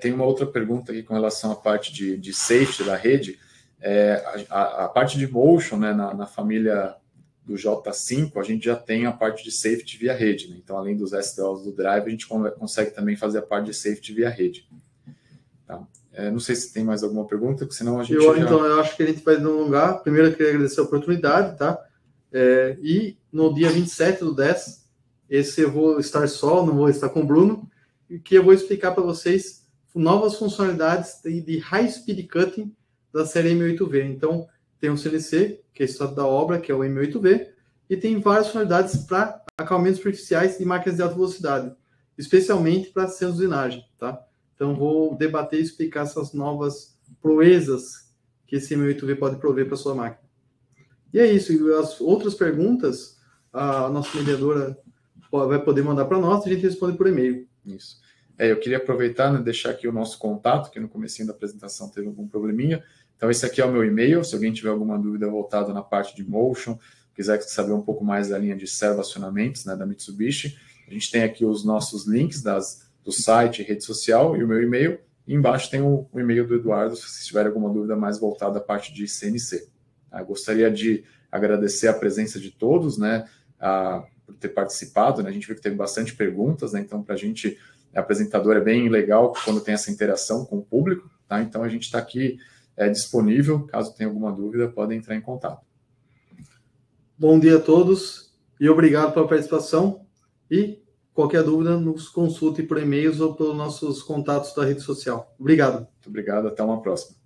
tem uma outra pergunta aqui com relação à parte de safety da rede. A parte de motion, né, na família do J5, a gente já tem a parte de safety via rede. Né? Então, além dos SDLs do drive, a gente consegue também fazer a parte de safety via rede. Tá? Não sei se tem mais alguma pergunta, porque senão a gente Então, eu acho que a gente vai alongar. Primeiro, eu queria agradecer a oportunidade, tá? E no dia 27/10, esse eu vou estar só, não vou estar com o Bruno, que eu vou explicar para vocês novas funcionalidades de High Speed Cutting da série M8V. Então, tem o CNC, que é o estado da obra, que é o M8V, e tem várias funcionalidades para acabamentos superficiais e máquinas de alta velocidade, especialmente para centros de usinagem, tá? Então, vou debater e explicar essas novas proezas que esse M8V pode prover para sua máquina. E é isso. E as outras perguntas, a nossa mediadora vai poder mandar para nós e a gente responde por e-mail. Isso. Eu queria aproveitar, né, deixar aqui o nosso contato, que no comecinho da apresentação teve algum probleminha. Então, esse aqui é o meu e-mail. Se alguém tiver alguma dúvida voltada na parte de motion, quiser saber um pouco mais da linha de servo-acionamentos, né, da Mitsubishi, a gente tem aqui os nossos links do site, rede social e o meu e-mail. E embaixo tem o e-mail do Eduardo, se tiver alguma dúvida mais voltada à parte de CNC. Eu gostaria de agradecer a presença de todos, né, por ter participado, né? A gente viu que teve bastante perguntas, né? Então, para a gente, apresentador, é bem legal quando tem essa interação com o público, tá? Então, a gente está aqui disponível, caso tenha alguma dúvida, podem entrar em contato. Bom dia a todos e obrigado pela participação. E qualquer dúvida, nos consulte por e-mails ou pelos nossos contatos da rede social. Obrigado. Muito obrigado, até uma próxima.